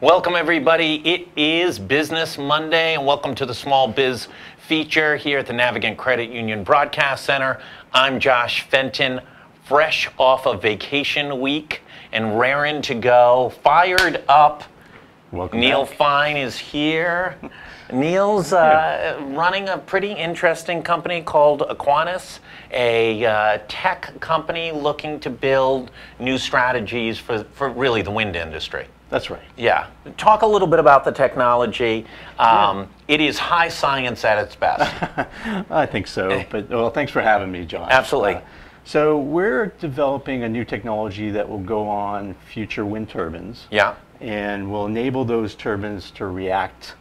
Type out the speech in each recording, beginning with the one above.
Welcome everybody. It is Business Monday and welcome to the Small Biz feature here at the Navigant Credit Union Broadcast Center. I'm Josh Fenton, fresh off of vacation week and raring to go, fired up. Welcome Neil back. Fine is here. Neil's running a pretty interesting company called Aquinas, a tech company looking to build new strategies for really the wind industry. That's right. Yeah. Talk a little bit about the technology. It is high science at its best. I think so, but well, thanks for having me, Josh. Absolutely. So we're developing a new technology that will go on future wind turbines. Yeah. And will enable those turbines to react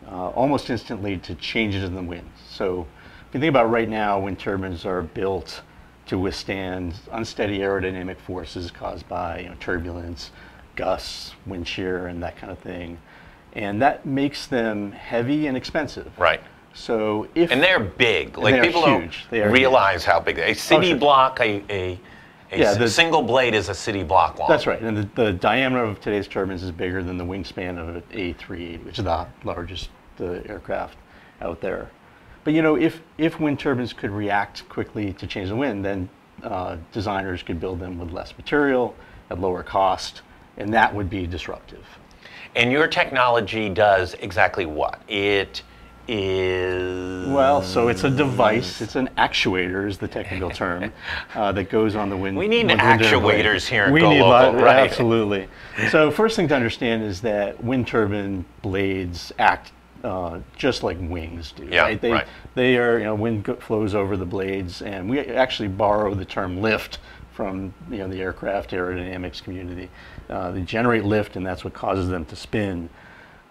almost instantly to changes in the wind. So if you think about right now, wind turbines are built to withstand unsteady aerodynamic forces caused by turbulence, gusts, wind shear, and that kind of thing. And that makes them heavy and expensive. Right. So and they're big. Like they're people huge. don't realize how big they are. A city block, a single blade is a city block long. That's right. And the diameter of today's turbines is bigger than the wingspan of an A380, which is the largest aircraft out there. But if wind turbines could react quickly to change the wind, then designers could build them with less material at lower cost, and that would be disruptive. And your technology does exactly what? It is... Well, so it's a device. It's an actuator is the technical term that goes on the wind. We need actuators here at GoLocal, GoLocal, right? Absolutely. So first thing to understand is that wind turbine blades act just like wings do. Yeah, right? They are, wind flows over the blades, and we actually borrow the term lift from the aircraft aerodynamics community. They generate lift, and that's what causes them to spin.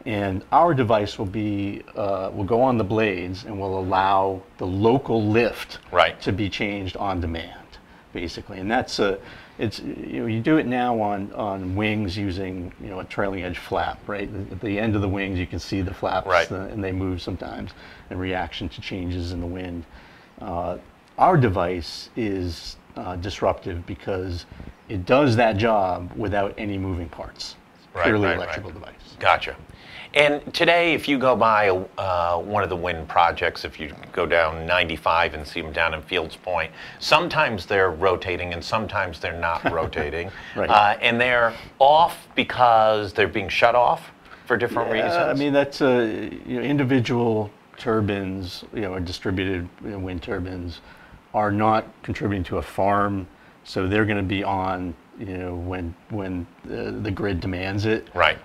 And our device will go on the blades and will allow the local lift to be changed on demand, basically. And that's you do it now on wings using a trailing edge flap, right? At the end of the wings, you can see the flaps, and they move sometimes in reaction to changes in the wind. Our device is disruptive because it does that job without any moving parts. Purely electrical device. Gotcha. And today, if you go by one of the wind projects, if you go down 95 and see them down in Fields Point, sometimes they're rotating and sometimes they're not rotating. And they're off because they're being shut off for different reasons. I mean, that's individual turbines, distributed wind turbines are not contributing to a farm, so they're going to be on when the grid demands it. Right.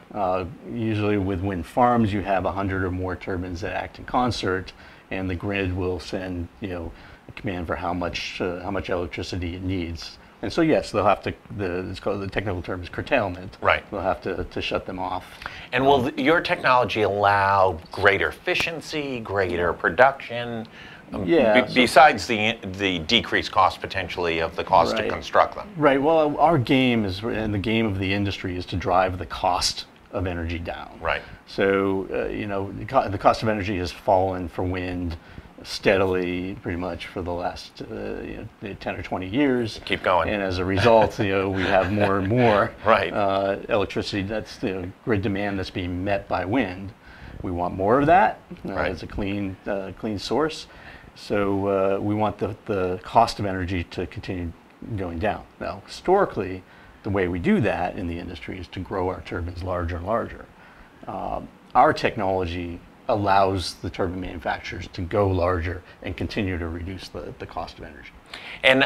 Usually with wind farms, you have 100 or more turbines that act in concert, and the grid will send a command for how much electricity it needs. And so yes, they'll have to. It's called, the technical term is curtailment. Right. They'll have to shut them off. And will your technology allow greater efficiency, greater production? Besides the decreased cost potentially of the cost to construct them. Right. Well, our game is, and the game of the industry is to drive the cost of energy down. Right. So the cost of energy has fallen for wind steadily, pretty much for the last 10 or 20 years. Keep going. And as a result, we have more and more electricity. That's the grid demand that's being met by wind. We want more of that. It's a clean source. So we want the cost of energy to continue going down. Now, historically, the way we do that in the industry is to grow our turbines larger and larger. Our technology allows the turbine manufacturers to go larger and continue to reduce the cost of energy. And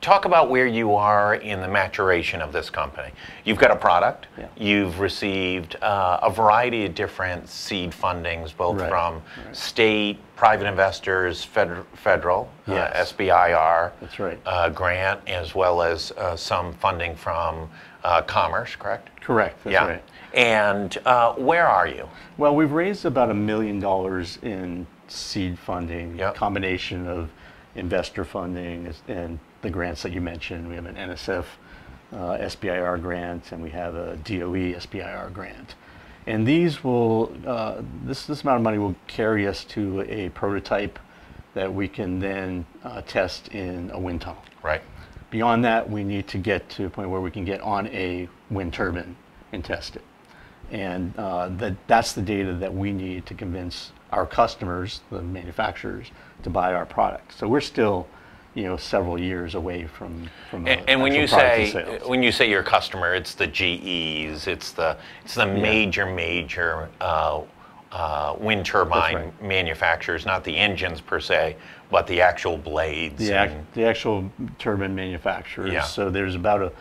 talk about where you are in the maturation of this company. You've got a product. Yeah. You've received a variety of different seed fundings, both from state, private investors, federal, SBIR That's right. grant, as well as some funding from Commerce, correct? Correct. That's right. And where are you? Well, we've raised about $1 million in seed funding, combination of investor funding and the grants that you mentioned. We have an NSF SBIR grant, and we have a DOE SBIR grant. And these will, this amount of money will carry us to a prototype that we can then test in a wind tunnel. Right. Beyond that, we need to get to a point where we can get on a wind turbine and test it. And that's the data that we need to convince our customers, the manufacturers, to buy our product. So we're still, several years away from and when you say your customer, it's the GEs, it's the major wind turbine manufacturers, not the engines per se, but the actual blades. The actual turbine manufacturers. Yeah. So there's about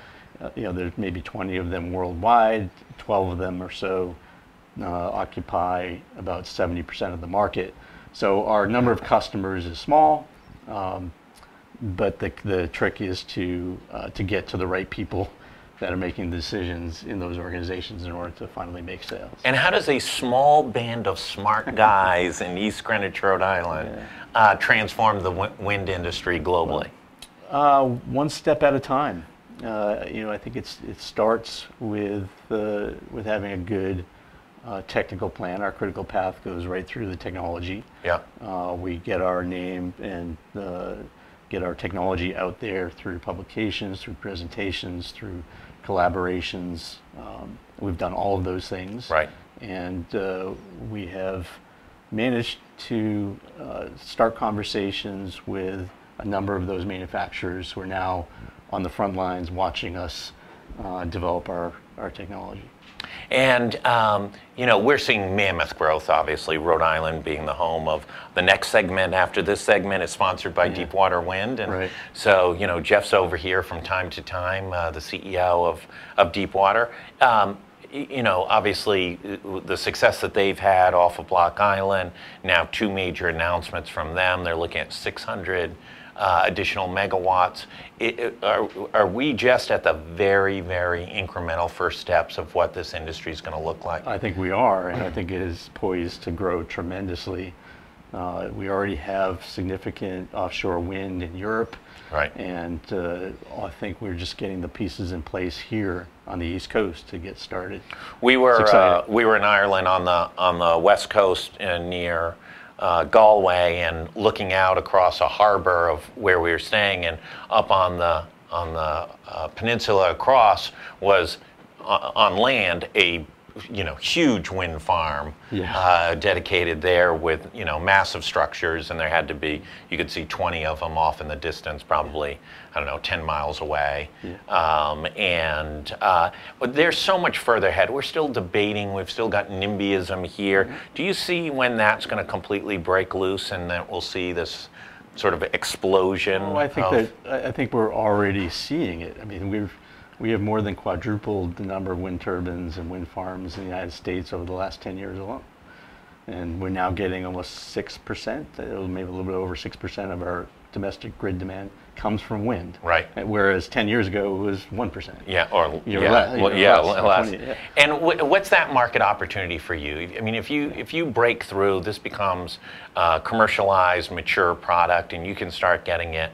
there's maybe 20 of them worldwide. 12 of them or so occupy about 70% of the market. So our number of customers is small, but the trick is to get to the right people that are making decisions in those organizations in order to finally make sales. And how does a small band of smart guys in East Greenwich, Rhode Island, transform the wind industry globally? One step at a time. I think it starts with having a good technical plan. Our critical path goes right through the technology. Yeah. We get our name and get our technology out there through publications, through presentations, through collaborations. We've done all of those things. Right. And we have managed to start conversations with a number of those manufacturers who are now on the front lines watching us develop our technology. And, we're seeing mammoth growth, obviously, Rhode Island being the home of the next segment after this segment is sponsored by Deepwater Wind. And so, Jeff's over here from time to time, the CEO of Deepwater. Obviously, the success that they've had off of Block Island, now 2 major announcements from them. They're looking at 600 additional megawatts. Are we just at the very, very incremental first steps of what this industry is going to look like? I think we are, and I think it is poised to grow tremendously. We already have significant offshore wind in Europe, and I think we're just getting the pieces in place here on the East Coast to get started. We were in Ireland on the West Coast near Galway, and looking out across a harbor of where we were staying, and up on the peninsula across was on land a huge wind farm dedicated there with massive structures, and there had to be, you could see 20 of them off in the distance, probably 10 miles away. But they're so much further ahead. We're still debating. We've still got NIMBYism here. Do you see when that's going to completely break loose and that we'll see this sort of explosion? I think we're already seeing it. I mean, we have more than quadrupled the number of wind turbines and wind farms in the United States over the last 10 years alone. And we're now getting almost 6%, maybe a little bit over 6% of our domestic grid demand comes from wind. Right. Whereas 10 years ago it was 1%. Yeah, less. 20, And what's that market opportunity for you? I mean, if you break through, this becomes a commercialized, mature product, and you can start getting it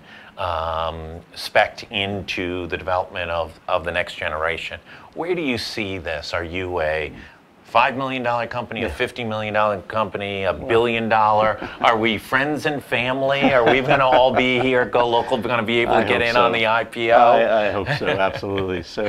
spec'd into the development of the next generation. Where do you see this? Are you a $5 million company, a $50 million company, a $1 billion? Are we friends and family? Are we going to all be here at GoLocal, going to be able to get in on the IPO? I hope so, absolutely. So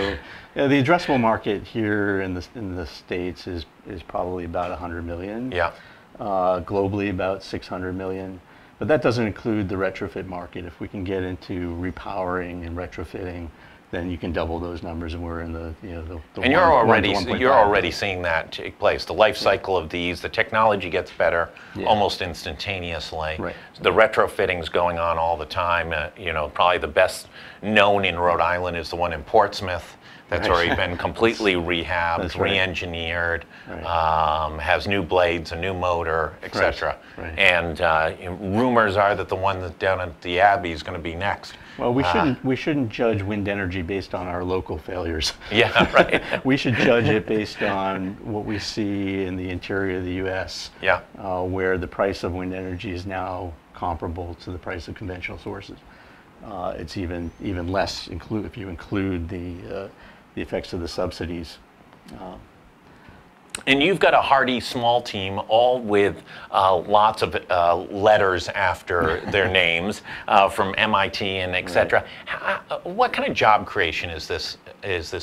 the addressable market here in the States is probably about 100 million. Yeah. Globally about 600 million. But that doesn't include the retrofit market. If we can get into repowering and retrofitting, then you can double those numbers, and we're in the and you're already seeing that take place. The life cycle of these, the technology gets better almost instantaneously. Right. The retrofitting's going on all the time. Probably the best known in Rhode Island is the one in Portsmouth. That's already been completely rehabbed, re-engineered, has new blades, a new motor, etc. Right. And rumors are that the one that's down at the Abbey is going to be next. Well, we shouldn't judge wind energy based on our local failures. Yeah, right. We should judge it based on what we see in the interior of the U.S. Yeah. Where the price of wind energy is now comparable to the price of conventional sources. It's even less if you include the effects of the subsidies. And you've got a hardy small team, all with lots of letters after their names from MIT and etc. What kind of job creation is this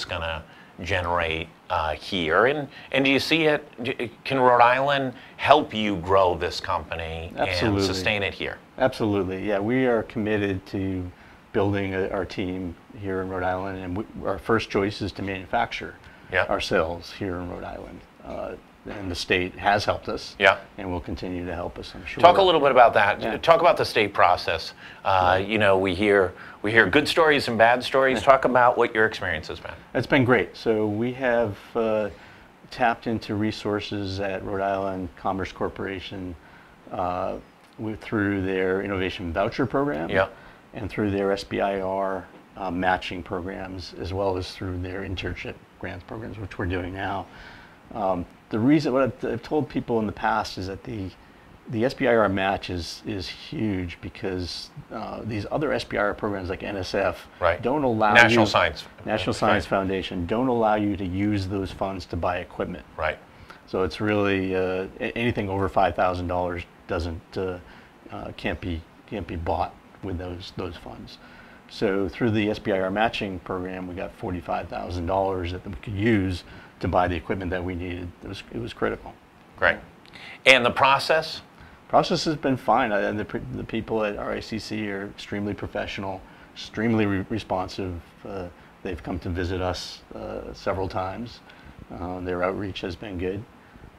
going to generate here. And do you see it? Can Rhode Island help you grow this company Absolutely. and sustain it here? Absolutely. Yeah, we are committed to building our team here in Rhode Island, and our first choice is to manufacture Yeah. ourselves here in Rhode Island. And the state has helped us, Yeah. and will continue to help us, I'm sure. Talk a little bit about that. Yeah. Talk about the state process. You know, we hear good stories and bad stories. Talk about what your experience has been. It's been great. So we have tapped into resources at Rhode Island Commerce Corporation through their innovation voucher program, Yeah. and through their SBIR matching programs, as well as through their internship grants programs, which we're doing now. The reason, what I've told people in the past, is that the SBIR match is huge, because these other SBIR programs like NSF Right. don't allow National Science Foundation don't allow you to use those funds to buy equipment. Right. So it's really anything over $5,000 can't be bought with those funds. So through the SBIR matching program, we got $45,000 that we could use to buy the equipment that we needed. It was critical. Great. And the process? Process has been fine. The people at RICC are extremely professional, extremely responsive. They've come to visit us several times. Their outreach has been good.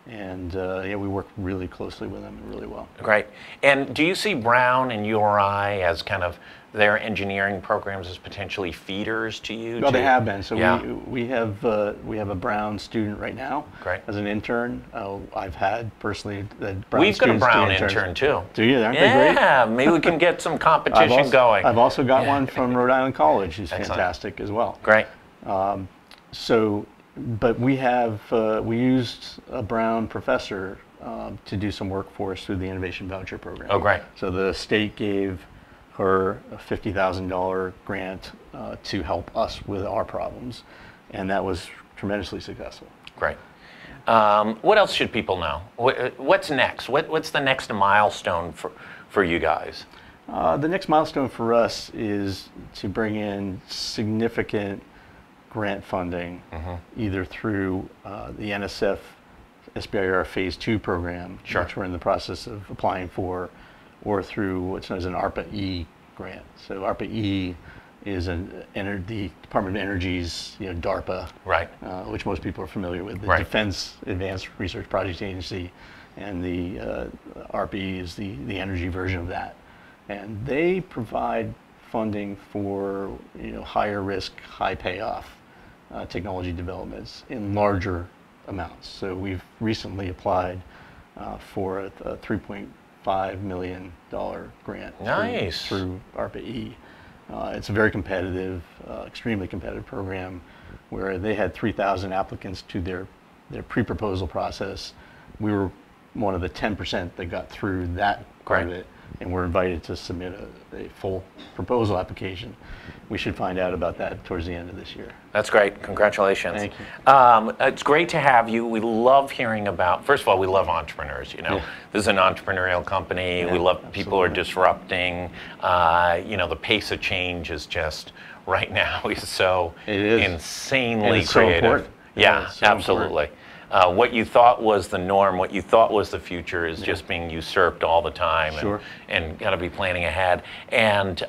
And yeah, we work really closely with them, really well. Great. And do you see Brown and URI as kind of their engineering programs as potentially feeders to you? Well, they have been. So yeah. we have a Brown student right now. Great. As an intern. I've had personally the Brown We've got a students Brown do intern too. Do you? Aren't they great? Yeah, maybe we can get some competition going. I've also got one from Rhode Island College who's Excellent. fantastic as well. Great. But we used a Brown professor to do some work for us through the Innovation Voucher Program. Oh, great. So the state gave her a $50,000 grant to help us with our problems, and that was tremendously successful. Great. What else should people know? What's next? What's the next milestone for you guys? The next milestone for us is to bring in significant grant funding, either through the NSF SBIR Phase 2 program, Sure. which we're in the process of applying for, or through what's known as an ARPA-E grant. So ARPA-E is the Department of Energy's DARPA, Right. Which most people are familiar with, the Right. Defense Advanced Research Projects Agency, and the ARPA-E is the energy version of that. And they provide funding for higher risk, high payoff technology developments in larger amounts. So we've recently applied for a $3.5 million grant. Nice. through ARPA-E. It's a very competitive, extremely competitive program, where they had 3,000 applicants to their pre-proposal process. We were one of the 10% that got through that part of Great. it, and we're invited to submit a full proposal application. We should find out about that towards the end of this year. That's great. Congratulations. Thank you. It's great to have you. We love hearing about, first of all, we love entrepreneurs. Yeah. This is an entrepreneurial company. Yeah, we love people who are absolutely. disrupting. The pace of change is just, right now, is so It is. insanely And it's so creative. important. Yeah, it's so absolutely. What you thought was the norm, what you thought was the future, is just being usurped all the time. Sure. And got to be planning ahead. And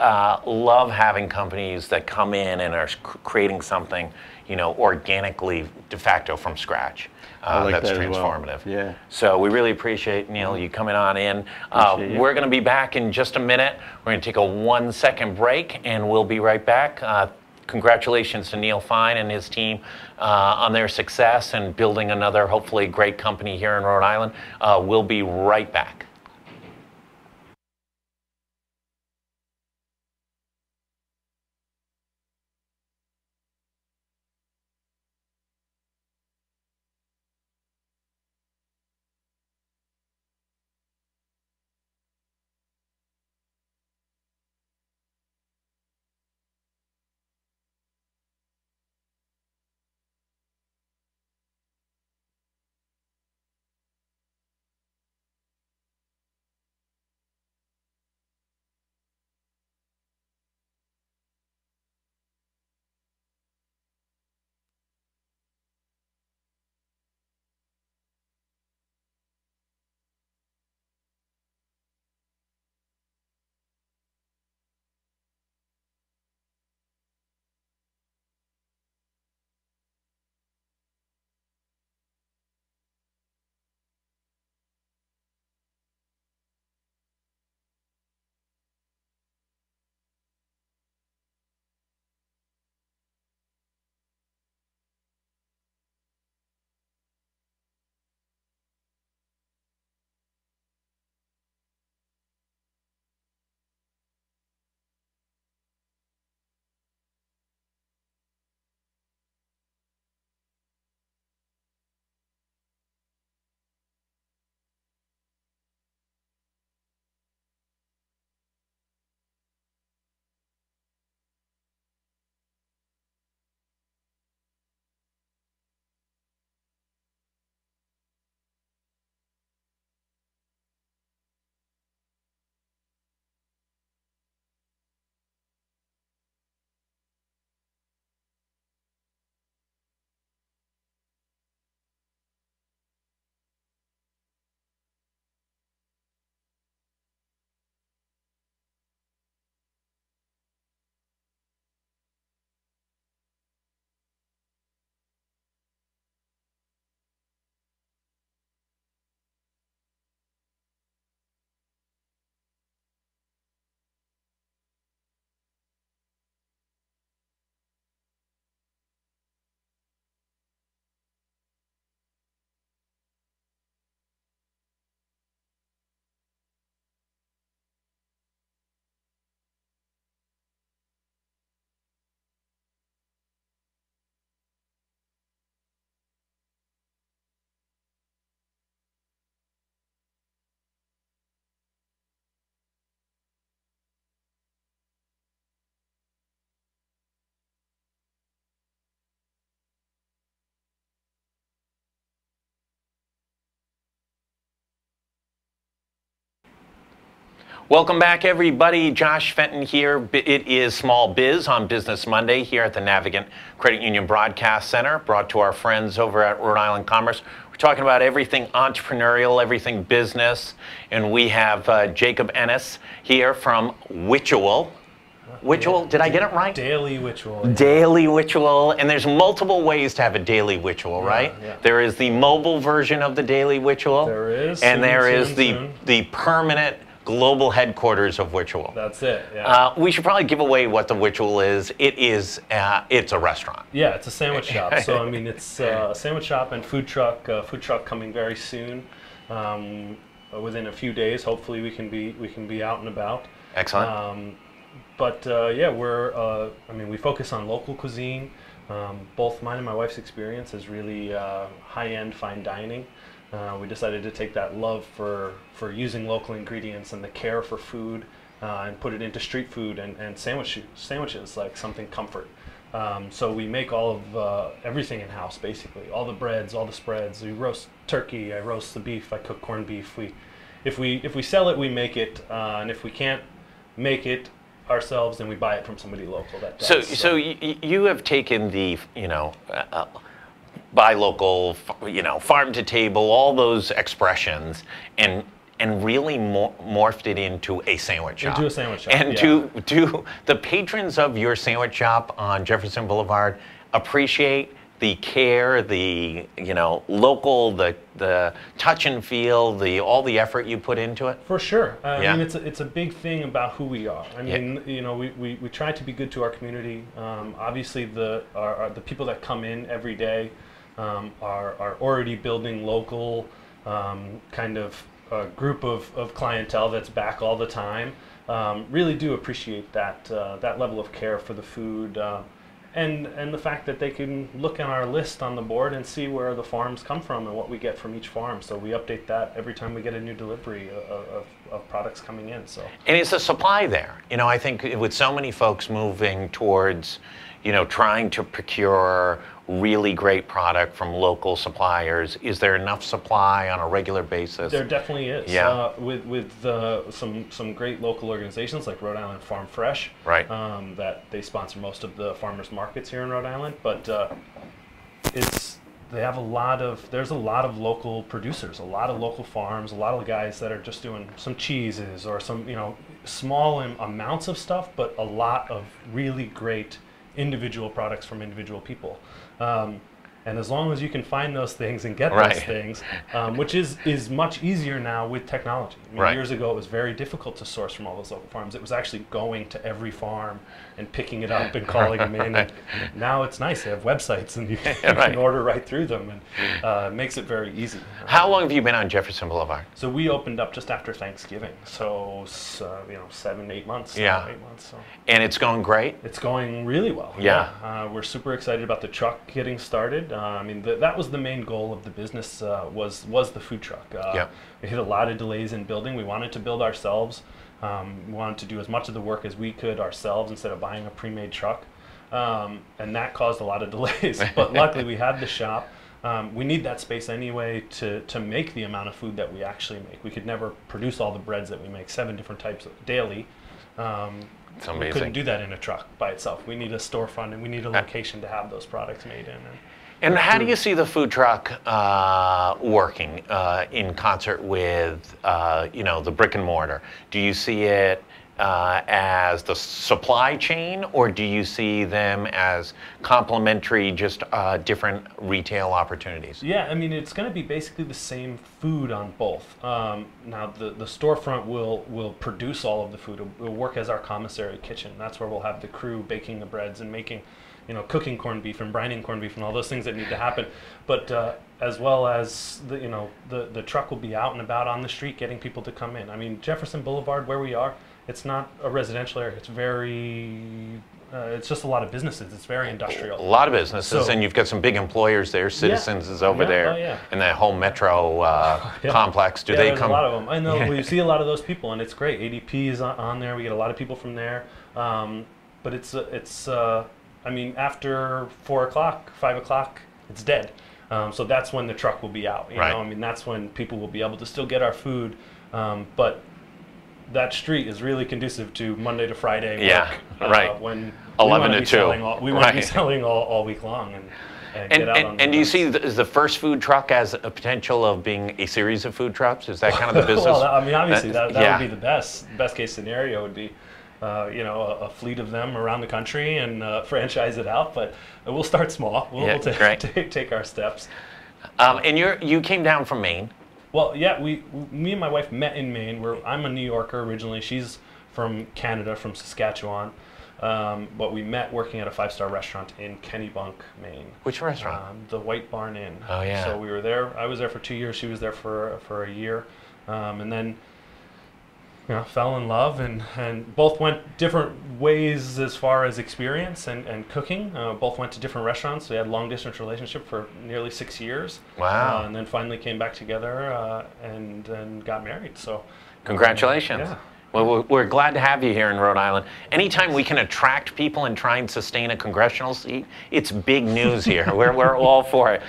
love having companies that come in and are creating something, organically, de facto from scratch. I like That's that as well. transformative. Yeah. So we really appreciate, Neil, you coming on in. Appreciate you. We're going to be back in just a minute. We're going to take a 1-second break, and we'll be right back. Congratulations to Neil Fine and his team on their success and building another, hopefully, great company here in Rhode Island. We'll be right back. Welcome back, everybody. Josh Fenton here. It is Small Biz on Business Monday here at the Navigant Credit Union Broadcast Center, brought to our friends over at Rhode Island Commerce. We're talking about everything entrepreneurial, everything business, and we have Jacob Ennis here from Witchual. Witchual, did I get it right? Daily Witchual. Yeah. Daily Witchual, and there's multiple ways to have a Daily Witchual, right? Yeah. There is the mobile version of the Daily Witchual. There is. And there is the permanent global headquarters of Witchual. That's it. Yeah. We should probably give away what the Witchual is. It's a restaurant. Yeah, it's a sandwich shop. So I mean, it's a sandwich shop and food truck. Food truck coming very soon. Within a few days, hopefully we can be out and about. Excellent. Yeah, we focus on local cuisine. Both mine and my wife's experience is really high-end fine dining. We decided to take that love for using local ingredients and the care for food and put it into street food and sandwiches, like something comfort. So we make all of everything in-house, basically. All the breads, all the spreads. We roast turkey, I roast the beef, I cook corned beef. If we sell it, we make it, and if we can't make it ourselves, then we buy it from somebody local that does. So you have taken the buy local, farm to table, all those expressions, and really morphed it into a sandwich shop. Into a sandwich shop. And do the patrons of your sandwich shop on Jefferson Boulevard appreciate the care, the local, the touch and feel, all the effort you put into it? For sure. I mean, it's a big thing about who we are. I mean, we try to be good to our community. Obviously, the people that come in every day are already building local kind of group of clientele that's back all the time. Really do appreciate that level of care for the food. And the fact that they can look on our list on the board and see where the farms come from and what we get from each farm. So we update that every time we get a new delivery of products coming in. So. And it's the supply there. I think with so many folks moving towards, trying to procure really great product from local suppliers, is there enough supply on a regular basis? There definitely is. Yeah. With some great local organizations like Rhode Island Farm Fresh, right? That they sponsor most of the farmers markets here in Rhode Island, but there's a lot of local producers, a lot of local farms, a lot of guys that are just doing some cheeses or some small amounts of stuff, but a lot of really great individual products from individual people. And as long as you can find those things and get those things, which is much easier now with technology. I mean, years ago, it was very difficult to source from all those local farms. It was actually going to every farm and picking it up and calling them in. And now it's nice. They have websites, and you can order right through them, and it makes it very easy. How long have you been on Jefferson Boulevard? So we opened up just after Thanksgiving. So 7, 8 months. Yeah. 8 months. So. And it's going great? It's going really well. Yeah. We're super excited about the truck getting started. I mean, that was the main goal of the business, was the food truck. We hit a lot of delays in building. We wanted to build ourselves. We wanted to do as much of the work as we could ourselves instead of buying a pre-made truck. And that caused a lot of delays. But luckily, we had the shop. We need that space anyway to make the amount of food that we actually make. We could never produce all the breads that we make, 7 different types daily. It's amazing. We couldn't do that in a truck by itself. We need a storefront, and we need a location to have those products made in. And how do you see the food truck working in concert with, the brick and mortar? Do you see it as the supply chain, or do you see them as complementary, just different retail opportunities? Yeah, I mean, it's going to be basically the same food on both. Now, the storefront will produce all of the food. It will work as our commissary kitchen. That's where we'll have the crew baking the breads and making, cooking corned beef and brining corned beef and all those things that need to happen. But as well as the truck will be out and about on the street getting people to come in. I mean, Jefferson Boulevard, where we are, it's not a residential area. It's it's just a lot of businesses. It's very industrial. A lot of businesses, and you've got some big employers there. Citizens is over there, and that whole metro complex. Do they come? There's a lot of them. I know. We see a lot of those people, and it's great. ADP is on there. We get a lot of people from there. But it's I mean, after 4 o'clock, 5 o'clock, it's dead. So that's when the truck will be out. You know? I mean, that's when people will be able to still get our food, but that street is really conducive to Monday to Friday Yeah, work, right. when 11 to 2. We want to be selling all week long and get out on And do you see events. the first food truck as a potential of being a series of food trucks? Is that kind of the business? Well, I mean, obviously that yeah. would be the best case scenario would be, a fleet of them around the country and franchise it out. But we'll start small. We'll take our steps. And you came down from Maine. Well, yeah, me and my wife met in Maine. I'm a New Yorker originally. She's from Canada, from Saskatchewan. But we met working at a 5-star restaurant in Kennebunk, Maine. Which restaurant? The White Barn Inn. Oh, yeah. So we were there. I was there for 2 years. She was there for a year. And then fell in love and both went different ways as far as experience and cooking. Both went to different restaurants. We had a long-distance relationship for nearly 6 years. Wow. And then finally came back together and got married. So Congratulations. Yeah. Well, we're glad to have you here in Rhode Island. Anytime we can attract people and try and sustain a congressional seat, it's big news here. We're all for it.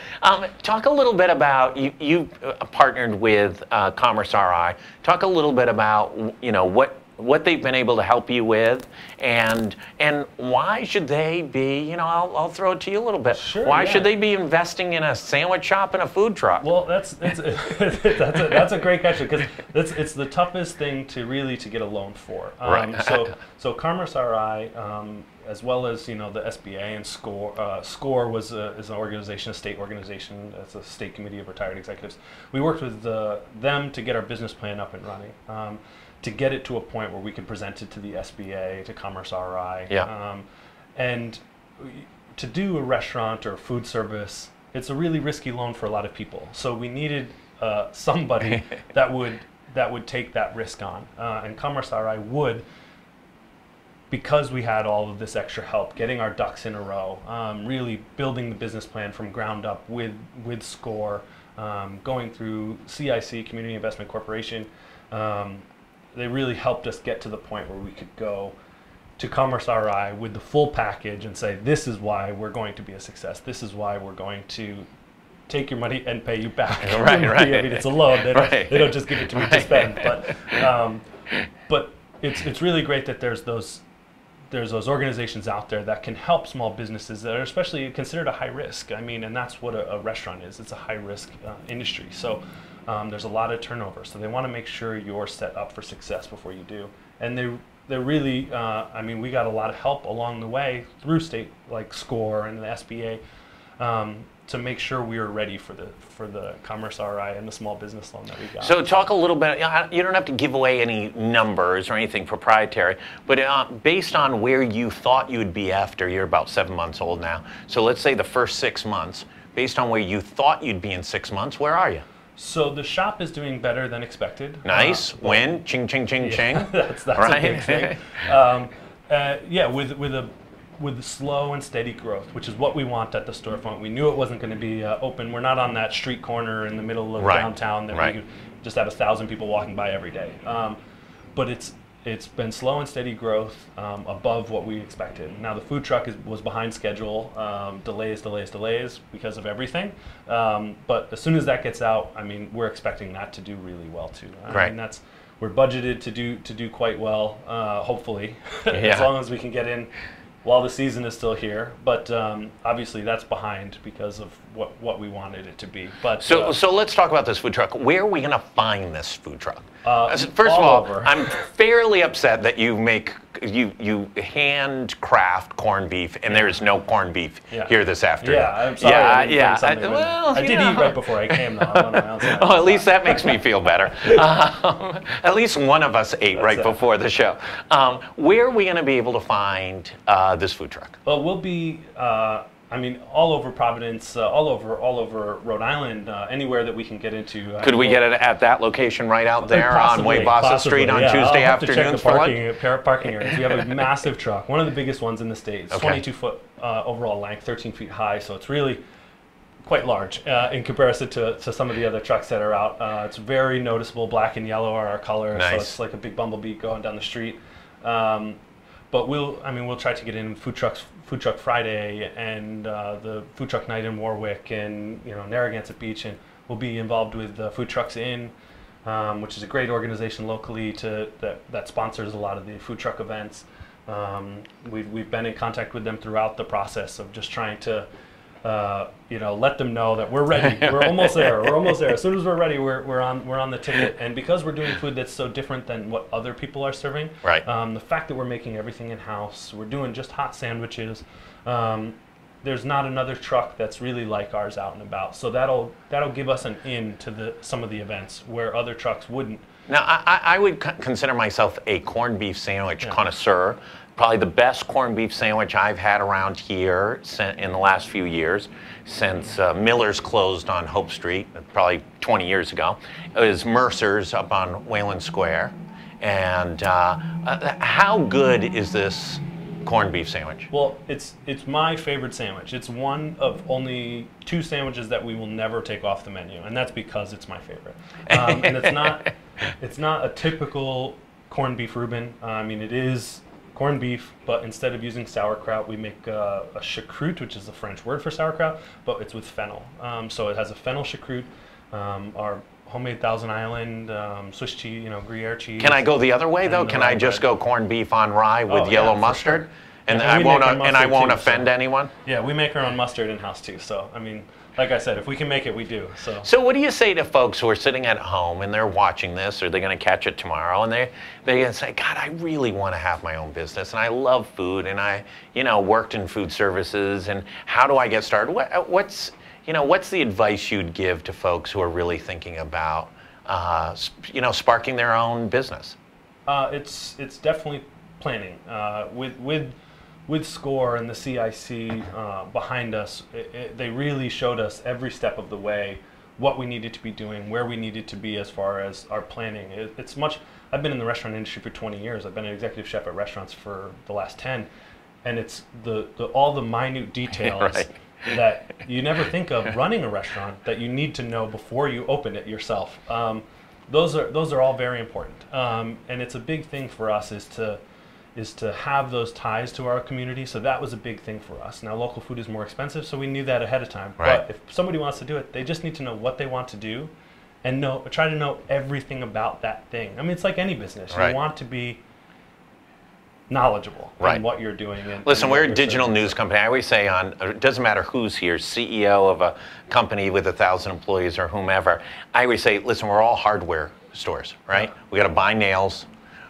Talk a little bit about, you partnered with Commerce RI. Talk a little bit about, what they've been able to help you with, and why should they be, I'll throw it to you a little bit. Sure, why yeah. should they be investing in a sandwich shop and a food truck? Well, that's a great question, because it's the toughest thing to get a loan for. Right. So Commerce RI, as well as the SBA and SCORE. SCORE is an organization, a state organization. It's a state committee of retired executives. We worked with them to get our business plan up and running. To get it to a point where we could present it to the SBA, to Commerce RI. Yeah. And to do a restaurant or food service, it's a really risky loan for a lot of people. So we needed somebody that would take that risk on. And Commerce RI would, because we had all of this extra help, getting our ducks in a row, really building the business plan from ground up with SCORE, going through CIC, Community Investment Corporation. They really helped us get to the point where we could go to Commerce RI with the full package and say, this is why we're going to be a success. This is why we're going to take your money and pay you back. Right. I mean, it's a loan. They don't just give it to me to spend. But it's really great that there's those organizations out there that can help small businesses that are especially considered a high risk. I mean, and that's what a restaurant is. It's a high risk industry. So there's a lot of turnover. So they want to make sure you're set up for success before you do. And they're really, we got a lot of help along the way through state like SCORE and the SBA to make sure we were ready for the Commerce RI and the small business loan that we got. So talk a little bit, you don't have to give away any numbers or anything proprietary, but based on where you thought you'd be after, you're about 7 months old now, so let's say the first 6 months, based on where you thought you'd be in 6 months, where are you? So the shop is doing better than expected. Nice, win, ching, ching, ching, ching. That's right? a big thing. With slow and steady growth, which is what we want at the storefront. We knew it wasn't going to be open. We're not on that street corner in the middle of downtown that we could just have 1,000 people walking by every day. But it's been slow and steady growth, above what we expected. Now the food truck was behind schedule, delays because of everything. But as soon as that gets out, we're expecting that to do really well too. We're budgeted to do quite well, hopefully, as long as we can get in while the season is still here. But obviously that's behind because of what we wanted it to be. But so let's talk about this food truck. Where are we going to find this food truck? First of all, over. I'm fairly upset that you handcraft corned beef, and there is no corned beef here this afternoon. Yeah, I'm sorry. I did eat right before I came, though. Oh, at least that makes me feel better. At least one of us ate right before the show. Where are we going to be able to find this food truck? Well, we'll be all over Providence, all over Rhode Island, anywhere that we can get into. Could we get it at that location right out there on Waybossa Street on Tuesday afternoons for lunch? Parking areas. We have a massive truck, one of the biggest ones in the state. It's 22-foot overall length, 13 feet high, so it's really quite large in comparison to some of the other trucks that are out. It's very noticeable. Black and yellow are our colors, so it's like a big bumblebee going down the street. But we'll try to get in Food Truck Friday and the Food Truck Night in Warwick and Narragansett Beach, and we'll be involved with Food Trucks in which is a great organization locally that sponsors a lot of the food truck events. We've been in contact with them throughout the process of just trying to let them know that we're ready. We're almost there. We're almost there. As soon as we're ready, we're on the ticket. And because we're doing food that's so different than what other people are serving, right. The fact that we're making everything in house, we're doing just hot sandwiches. There's not another truck that's really like ours out and about. So that'll give us an in to some of the events where other trucks wouldn't. Now, I would consider myself a corned beef sandwich connoisseur. Probably the best corned beef sandwich I've had around here in the last few years, since Miller's closed on Hope Street, probably 20 years ago, is Mercer's up on Wayland Square. And how good is this corned beef sandwich? Well, it's my favorite sandwich. It's one of only 2 sandwiches that we will never take off the menu, and that's because it's my favorite. And it's not a typical corned beef Reuben. I mean, it is corned beef, but instead of using sauerkraut, we make a choucroute, which is the French word for sauerkraut, but it's with fennel. So it has a fennel choucroute, our homemade Thousand Island, Swiss cheese, Gruyere cheese. Can I go the other way though? Can I just go corned beef on rye with yellow mustard? Sure. And I won't offend anyone? Yeah, we make our own mustard in-house too. So, I mean, like I said, if we can make it, we do. So what do you say to folks who are sitting at home and they're watching this, or they're going to catch it tomorrow, and they're going to say, God, I really want to have my own business, and I love food, and I, worked in food services, and how do I get started? What's the advice you'd give to folks who are really thinking about, sparking their own business? It's definitely planning. With SCORE and the CIC behind us, they really showed us every step of the way what we needed to be doing, where we needed to be as far as our planning. I've been in the restaurant industry for 20 years. I've been an executive chef at restaurants for the last 10, and it's all the minute details right. that you never think of running a restaurant that you need to know before you open it yourself. Those are all very important, and it's a big thing for us is to have those ties to our community. So that was a big thing for us. Now, local food is more expensive, so we knew that ahead of time. Right. But if somebody wants to do it, they just need to know what they want to do and try to know everything about that thing. I mean, it's like any business. Right. You want to be knowledgeable in what you're doing. Listen, we're a digital news company. I always say it doesn't matter who's here, CEO of a company with 1,000 employees or whomever. I always say, listen, we're all hardware stores, right? Yeah. We got to buy nails.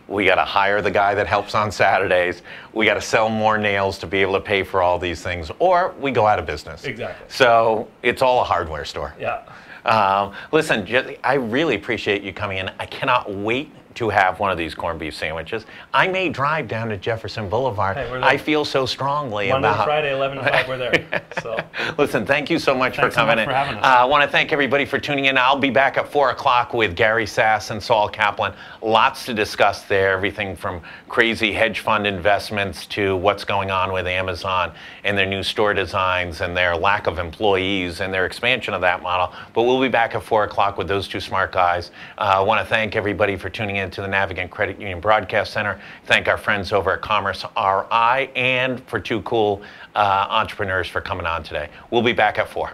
We got to hire the guy that helps on Saturdays. We got to sell more nails to be able to pay for all these things, or we go out of business. Exactly. So it's all a hardware store. Yeah. Listen, I really appreciate you coming in. I cannot wait to have one of these corned beef sandwiches. I may drive down to Jefferson Boulevard. Hey, I feel so strongly Monday about to Friday, 11 to 5, we're there. So. Listen, thank you so much for coming in. For having us. I want to thank everybody for tuning in. I'll be back at 4 o'clock with Gary Sass and Saul Kaplan. Lots to discuss there, everything from crazy hedge fund investments to what's going on with Amazon and their new store designs and their lack of employees and their expansion of that model. But we'll be back at 4 o'clock with those 2 smart guys. I want to thank everybody for tuning in to the Navigant Credit Union Broadcast Center. Thank our friends over at Commerce RI, and for 2 cool entrepreneurs for coming on today. We'll be back at 4.